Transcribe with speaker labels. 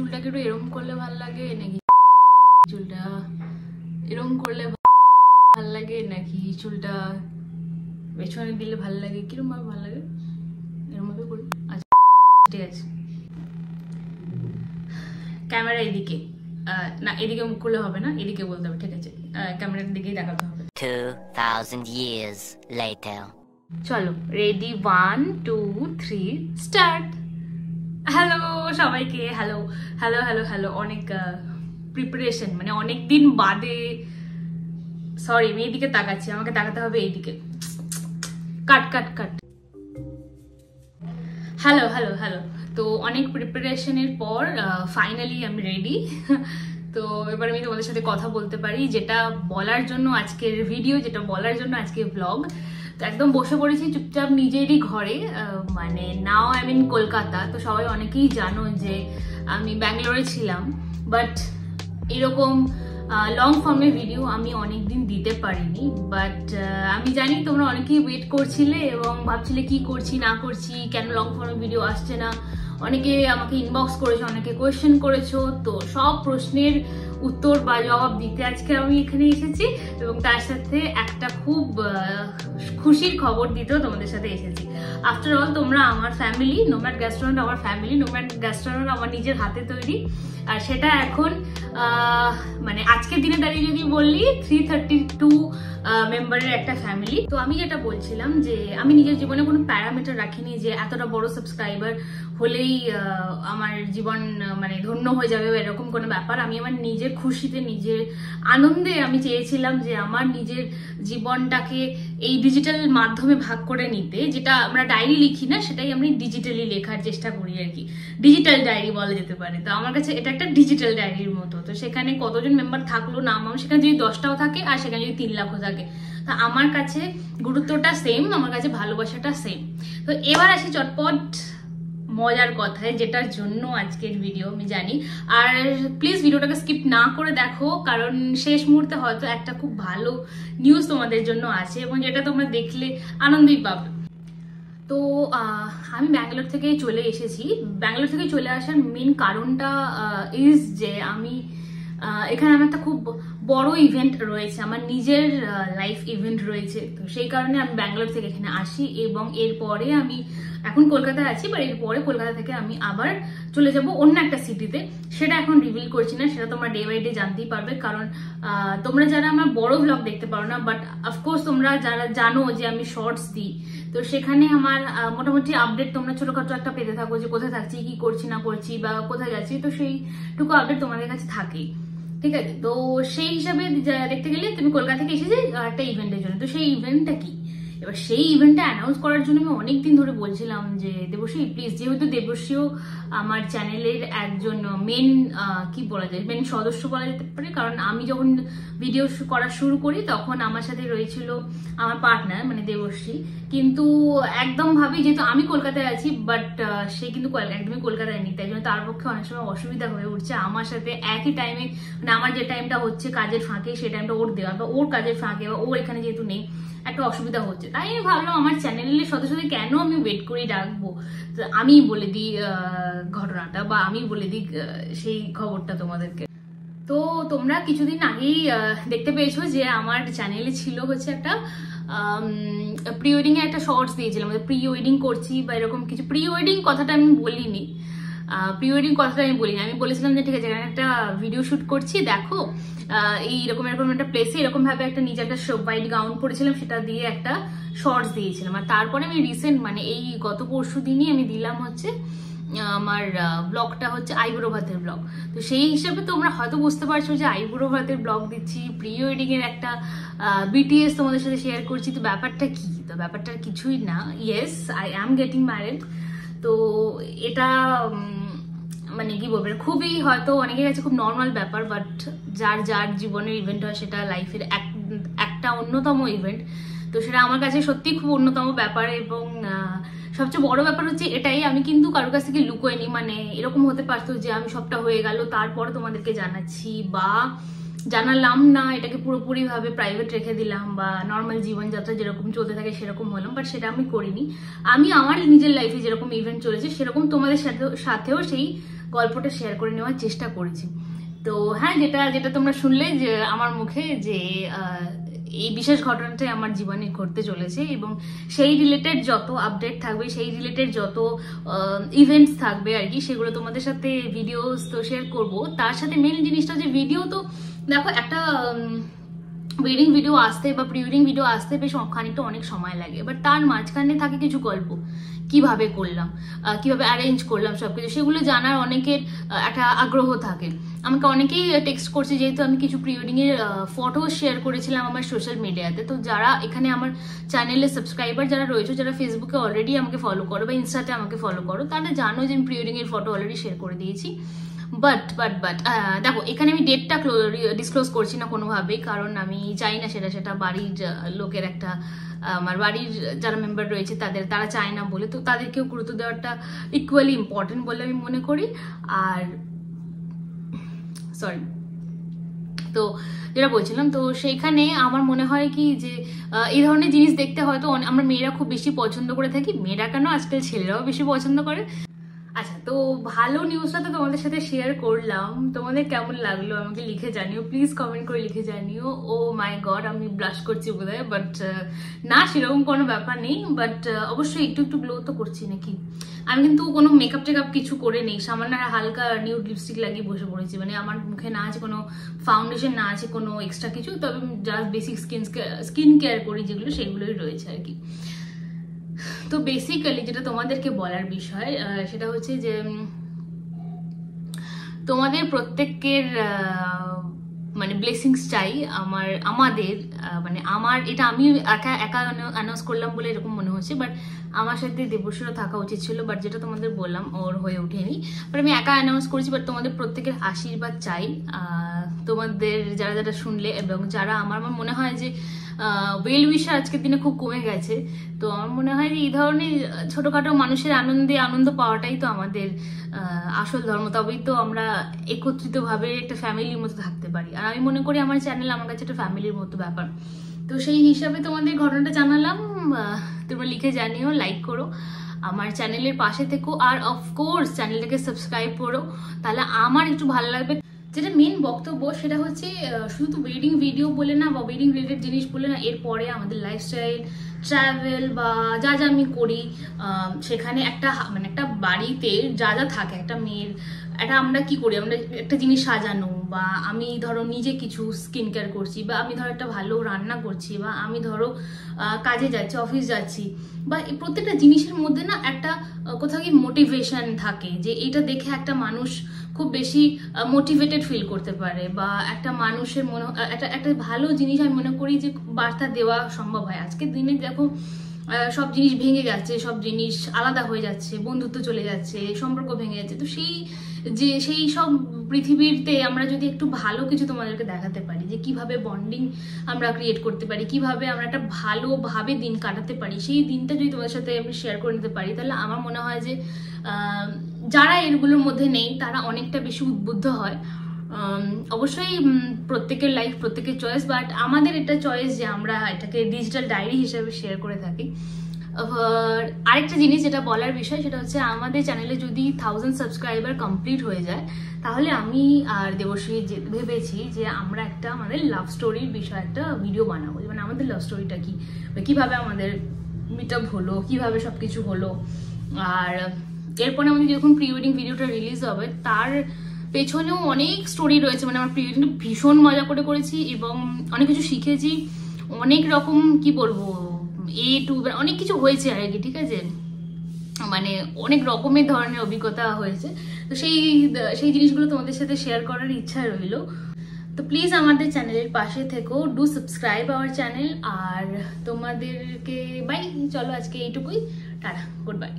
Speaker 1: চুলটাকে একটু এরকম করলে ভালো লাগে নাকি চুলটা এরকম করলে ভালো লাগে নাকি চুলটা পেছনে দিলে ভালো লাগে, কিরকম ভাবে ভালো লাগে এরকম ভাবে করি। আচ্ছা ঠিক আছে, ক্যামেরা এদিকে না, এদিকে মুখ করলে হবে না, এদিকে বলতে হবে, ঠিক আছে ক্যামেরার দিকেই দেখাতে হবে।
Speaker 2: 2000 years later.
Speaker 1: চলো রেডি, 1 2 3 স্টার্ট। হ্যালো সবাইকে, হ্যালো হ্যালো হ্যালো হ্যালো। অনেক প্রিপারেশন, মানে অনেক দিন বাদে, সরি আমি এইদিকে তাকাচ্ছি, আমাকে তাকাতে হবে এইদিকে, cut cut cut. Hello hello hello. তো অনেক প্রিপারেশনের পর ফাইনালি আমি রেডি। তো এবার আমি তোমাদের সাথে কথা বলতে পারি, যেটা বলার জন্য আজকের ভিডিও, যেটা বলার জন্য আজকের ব্লগ। তো একদম বসে পড়েছি চুপচাপ নিজেরই ঘরে, মানে নাও আই মিন কলকাতা। তো সবাই অনেকেই জানো যে আমি ব্যাঙ্গালোরে ছিলাম, বাট এরকম লং ফর্মের ভিডিও আমি অনেকদিন দিতে পারিনি। বাট আমি জানি তোমরা অনেকেই ওয়েট করছিলে এবং ভাবছিলে কি করছি না করছি, কেন লং ফর্মের ভিডিও আসছে না। অনেকে আমাকে ইনবক্স করেছো, অনেকে কোয়েশ্চেন করেছো। তো সব প্রশ্নের উত্তর বা জবাব দিতে আজকে আমি এখানে এসেছি, এবং তার সাথে একটা খুব খুশির খবর দিতেও তোমাদের সাথে এসেছি। আফটার অল তোমরা আমার ফ্যামিলি, নোম্যাড গ্যাস্ট্রোনট আমার ফ্যামিলি, নোম্যাড গ্যাস্ট্রোনট আমার নিজের হাতে তৈরি। আর সেটা এখন মানে আজকের দিনে দাঁড়িয়ে যদি বললি 332 মেম্বারের একটা ফ্যামিলি। তো আমি যেটা বলছিলাম যে আমি নিজের জীবনে কোনো প্যারামিটার রাখিনি যে এতটা বড় সাবস্ক্রাইবার হলেই আমার জীবন মানে ধন্য হয়ে যাবে এরকম কোনো ব্যাপার। আমি আমার নিজের খুশিতে, নিজের আনন্দে আমি চেয়েছিলাম যে আমার নিজের জীবনটাকে এই ডিজিটাল মাধ্যমে ভাগ করে নিতে। যেটা আমরা ডায়েরি লিখি না, সেটাই আমি ডিজিটালি লেখার চেষ্টা করি আর কি, ডিজিটাল ডায়েরি বলা যেতে পারে। তো আমার কাছে এটা একটা ডিজিটাল ডায়েরির মতো। তো সেখানে কতজন মেম্বার থাকলো না আমার, সেখানে যদি 10টাও থাকে আর সেখানে যদি 3 লাখও থাকে, তা আমার কাছে গুরুত্বটা সেম, আমার কাছে ভালোবাসাটা সেম। তো এবার আসি চটপট মজার কথায়, যেটার জন্য আজকের ভিডিও আমি জানি। আর প্লিজ ভিডিওটাকে স্কিপ না করে দেখো, কারণ শেষ মুহূর্তে হয়তো একটা খুব ভালো নিউজ তোমাদের জন্য আছে, এবং যেটা তোমরা দেখলে আনন্দই পাবে। তো আমি ব্যাঙ্গালোর থেকে চলে এসেছি। ব্যাঙ্গালোর থেকে চলে আসার মেন কারণটা ইজ যে আমি এখানে আমার একটা খুব বড় ইভেন্ট রয়েছে, আমার নিজের লাইফ ইভেন্ট রয়েছে। তো সেই কারণে আমি ব্যাঙ্গালোর থেকে এখানে আসি, এবং এরপরে আমি এখন কলকাতায় আছি, বা এরপরে কলকাতা থেকে আমি আবার চলে যাব অন্য একটা সিটিতে। সেটা এখন রিভিল করছি না, সেটা তোমরা ডে বাই ডে জানতেই পারবে। কারণ তোমরা যারা আমার বড় ব্লগ দেখতে পারো না, বাট অফকোর্স তোমরা যারা জানো যে আমি শর্টস দিই, তো সেখানে আমার মোটামুটি আপডেট তোমরা ছোটখাটো একটা পেতে থাকো, যে কোথায় থাকছি, কি করছি না করছি, বা কোথায় যাচ্ছি। তো সেইটুকু আপডেট তোমাদের কাছে থাকেই, ঠিক আছে। তো সেই হিসাবে দেখতে গেলে তুমি কলকাতা থেকে এসেছে একটা ইভেন্টের জন্য। তো সেই ইভেন্টটা কি, এবার সেই ইভেন্টটা অ্যানাউন্স করার জন্য আমি অনেকদিন ধরে বলছিলাম যে দেবশ্রী প্লিজ, যেহেতু দেবশ্রীও আমার চ্যানেলের একজন মেন কি বলা যায়, মেন সদস্য বলা যেতে পারে। কারণ আমি যখন ভিডিও করা শুরু করি তখন আমার সাথে রয়েছিল আমার পার্টনার, মানে দেবশ্রী। কিন্তু একদম ভাবি যেহেতু আমি কলকাতায় আছি, বাট সে কিন্তু একদমই কলকাতায় নেই, তাই জন্য তার পক্ষে অনেক সময় অসুবিধা হয়ে উঠছে আমার সাথে একই টাইমে, মানে আমার যে টাইমটা হচ্ছে কাজের ফাঁকে, সেই টাইমটা ওর দেওয়া, বা ওর কাজের ফাঁকে, বা ওর এখানে যেহেতু নেই একটা অসুবিধা হচ্ছে। তাই আমি ভাবলাম আমার চ্যানেলের সদস্যদের কেন আমি ওয়েট করে ডাকবো, আমি বলে দিই ঘটনাটা, বা আমি বলে দিই সেই খবরটা তোমাদেরকে। তো তোমরা কিছুদিন আগেই দেখতে পেয়েছো যে আমার চ্যানেলে ছিল হচ্ছে একটা প্রি ওয়েডিং এর একটা শর্টস দিয়েছিলাম, প্রি ওয়েডিং করছি বা এরকম কিছু। প্রি ওয়েডিং কথাটা আমি বলিনি, প্রি ওয়েডিং কথাটা আমি বলিনি। আমি বলেছিলাম যে ঠিক আছে এখানে একটা ভিডিও শুট করছি, দেখো এইরকম এরকম একটা প্লেসে এরকম ভাবে একটা নিজে একটা হোয়াইট গাউন পরেছিলাম, সেটা দিয়ে একটা শর্টস দিয়েছিলাম। আর তারপরে আমি রিসেন্ট মানে এই গত পরশু দিনই আমি দিলাম হচ্ছে আমার ব্লগটা হচ্ছে আইবুড়ো ভাতের ব্লগ। তো সেই হিসাবে তোমরা হয়তো বুঝতে পারছো যে আইবুড়ো ভাতের ব্লগ দিচ্ছি, প্রি ওয়েডিং এর একটা বিটিএস তোমাদের সাথে শেয়ার করছি। তো ব্যাপারটা কি, তো ব্যাপারটা কিছুই না, yes I am getting married. তো এটা মানে কি বলবো, খুবই হয়তো অনেকের কাছে খুব নর্মাল ব্যাপার, বাট যার যার জীবনের ইভেন্ট হয় সেটা লাইফের একটা অন্যতম ইভেন্ট। তো সেটা আমার কাছে সত্যি খুব অন্যতম ব্যাপার। এবং সবচেয়ে বড় ব্যাপার হচ্ছে এটাই, আমি কিন্তু কারোর কাছ থেকে লুকোইনি। মানে এরকম হতে পারতো যে আমি সবটা হয়ে গেল তারপরে তোমাদেরকে জানাচ্ছি, বা জানালাম না, এটাকে পুরোপুরি ভাবে প্রাইভেট রেখে দিলাম, বা নর্মাল জীবনযাত্রা যেরকম চলতে থাকে সেরকম হলাম, বাট সেটা আমি করিনি। আমি আমার নিজের লাইফে যেরকম ইভেন্ট চলেছে সেরকম তোমাদের সাথেও সেই গল্পটা শেয়ার করে নেওয়ার চেষ্টা করেছি। তো হ্যাঁ, যেটা যেটা তোমরা শুনলে যে আমার মুখে যে এই বিশেষ ঘটনাটাই আমার জীবনে ঘটতে চলেছে, এবং সেই রিলেটেড যত আপডেট থাকবে, সেই রিলেটেড যত ইভেন্টস থাকবে আর কি, সেগুলো তোমাদের সাথে ভিডিওস তো শেয়ার করব। তার সাথে মেন জিনিসটা যে ভিডিও, তো দেখো একটা ওয়েডিং ভিডিও আসতে বা প্রি ওয়েডিং ভিডিও আসতে বেশ খানিকটা অনেক সময় লাগে, বাট তার মাঝখানে থাকে কিছু গল্প, কিভাবে করলাম, কিভাবে অ্যারেঞ্জ করলাম সবকিছু, সেগুলো জানার অনেকের একটা আগ্রহ থাকে। আমাকে অনেকেই টেক্সট করছে, যেহেতু আমি কিছু প্রি ওয়েডিং এর ফটো শেয়ার করেছিলাম আমার সোশ্যাল মিডিয়াতে। তো যারা এখানে আমার চ্যানেলের সাবস্ক্রাইবার যারা রয়েছে, যারা ফেসবুকে অলরেডি আমাকে ফলো করো বা ইনস্টাতে আমাকে ফলো করো, তারা জানো যে আমি প্রি ওয়েডিং এর ফটো অলরেডি শেয়ার করে দিয়েছি। বাট দেখো, এখানে আমি ডেটটা ডিসক্লোজ করছি না কোনোভাবেই, কারণ আমি চাই না সেটা বাড়ির লোকের একটা, আমার বাড়ির যারা মেম্বার রয়েছে তারা চায় না বলে, তো তাদেরকেও গুরুত্ব দেওয়াটা ইকুয়ালি ইম্পর্টেন্ট বলে আমি মনে করি। আর সরি, তো যেটা বলছিলাম, তো সেইখানে আমার মনে হয় কি যে এই ধরনের জিনিস দেখতে হয়তো আমরা মেয়েরা খুব বেশি পছন্দ করে থাকি, মেয়েরা কেন আজকাল ছেলেরাও বেশি পছন্দ করে। আচ্ছা, তো ভালো নিউজটা তো তোমাদের সাথে শেয়ার করলাম, তোমাদের কেমন লাগলো আমাকে লিখে জানিও, প্লিজ কমেন্ট করে লিখে জানিও। ও মাই গড, আমি ব্লাশ করছি বোধহয়, বাট না, সেরকম কোনো ব্যাপার নেই, বাট অবশ্যই একটু একটু গ্লো তো করছি নাকি। আমি কিন্তু কোনো মেকআপ টেকআপ কিছু করে নেই, সামান্য হালকা নিউড লিপস্টিক লাগিয়ে বসে পড়েছি, মানে আমার মুখে না আছে কোনো ফাউন্ডেশন, না আছে কোনো এক্সট্রা কিছু, তবে জাস্ট বেসিক স্কিন কেয়ার করি যেগুলো, সেগুলোই রয়েছে আর কি। তো বেসিক্যালি যেটা তোমাদেরকে বলার বিষয় সেটা হচ্ছে যে তোমাদের প্রত্যেকের মানে ব্লেসিংস চাই আমাদের, মানে আমার এটা আমি একা অ্যানাউন্স করলাম বলে এরকম মনে হচ্ছে, বাট আমার সাথে দেবশ্রীও থাকা উচিত ছিল, বাট যেটা তোমাদের বললাম ওর হয়ে ওঠেনি, বাট আমি একা অ্যানাউন্স করেছি। বাট তোমাদের প্রত্যেকের আশীর্বাদ চাই, তোমাদের যারা যারা শুনলে, এবং যারা আমার মনে হয় যে ওয়েল উইশার আজকের দিনে খুব কমে গেছে। তো আমার মনে হয় যে এই ধরনের ছোটখাটো মানুষের আনন্দ পাওয়াটাই তো আমাদের আসল ধর্ম, তবেই তো আমরা একত্রিতভাবে একটা ফ্যামিলির মতো থাকতে পারি। আর আমি মনে করি আমার চ্যানেল আমার কাছে একটা ফ্যামিলির মতো ব্যাপার। তো সেই হিসাবে তোমাদের ঘটনাটা জানালাম, তোমরা লিখে জানিও, লাইক করো, আমার চ্যানেলের পাশে থেকো, আর অফকোর্স চ্যানেলটাকে সাবস্ক্রাইব করো, তাহলে আমার একটু ভালো লাগবে। যেটা মেন বক্তব্য সেটা হচ্ছে শুধু তো ওয়েডিং ভিডিও বলে না, বা ওয়েডিং রিলেটেড জিনিস বলে না, এরপরে আমাদের লাইফস্টাইল, ট্রাভেল বা যা যা আমি করি, সেখানে একটা মানে একটা বাড়িতে যা যা থাকে একটা মেয়ের, একটা আমরা কি করি, আমরা একটা জিনিস সাজানো, বা আমি ধরো নিজে কিছু স্কিন কেয়ার করছি, বা আমি ধরো একটা ভালো রান্না করছি, বা আমি ধরো কাজে যাচ্ছি, অফিস যাচ্ছি, বা প্রত্যেকটা জিনিসের মধ্যে না একটা কোথাও কি মোটিভেশন থাকে, যে এটা দেখে একটা মানুষ খুব বেশি মোটিভেটেড ফিল করতে পারে, বা একটা মানুষের মনে একটা ভালো জিনিস আমি মনে করি যে বার্তা দেওয়া সম্ভব হয়। আজকের দিনে দেখো সব জিনিস ভেঙে যাচ্ছে, সব জিনিস আলাদা হয়ে যাচ্ছে, বন্ধুত্ব চলে যাচ্ছে, সম্পর্ক ভেঙে যাচ্ছে। তো সেই সব পৃথিবীতে আমরা যদি একটু ভালো কিছু তোমাদেরকে দেখাতে পারি, যে কিভাবে বন্ডিং আমরা ক্রিয়েট করতে পারি, কিভাবে আমরা একটা ভালোভাবে দিন কাটাতে পারি, সেই দিনটা যদি তোমাদের সাথে আমি শেয়ার করে নিতে পারি, তাহলে আমার মনে হয় যে যারা এগুলোর মধ্যে নেই তারা অনেকটা বেশি উদ্বুদ্ধ হয়। অবশ্যই প্রত্যেকের লাইফ, প্রত্যেকের চয়েস, বাট আমাদের এটা চয়েস যে আমরা এটাকে ডিজিটাল ডায়েরি হিসেবে শেয়ার করে থাকি। আরেকটা জিনিস যেটা বলার বিষয় সেটা হচ্ছে আমাদের চ্যানেলে যদি 1000 সাবস্ক্রাইবার কমপ্লিট হয়ে যায়, তাহলে আমি আর দেবশ্রী ভেবেছি যে আমরা একটা আমাদের লাভ স্টোরির বিষয়ে একটা ভিডিও বানাবো, মানে আমাদের লাভ স্টোরিটা কি, কিভাবে আমাদের মিট আপ হলো, কিভাবে সবকিছু হলো। আর এরপরে আমাদের যখন প্রি ওয়েডিং ভিডিওটা রিলিজ হবে, তার পেছনেও অনেক স্টোরি রয়েছে, মানে আমার প্রি ওয়েডিংটা ভীষণ মজা করে করেছি, এবং অনেক কিছু শিখেছি, অনেক রকম কি বলবো অনেক কিছু হয়েছে আর কি, ঠিক আছে, মানে অনেক রকমের ধরনের অভিজ্ঞতা হয়েছে। তো সেই জিনিসগুলো তোমাদের সাথে শেয়ার করার ইচ্ছা রইল। তো প্লিজ আমাদের চ্যানেলের পাশে থেকো, ডু সাবস্ক্রাইব আওয়ার চ্যানেল। আর তোমাদেরকে বাই, চলো আজকে এইটুকুই, টাটা, গুড বাই।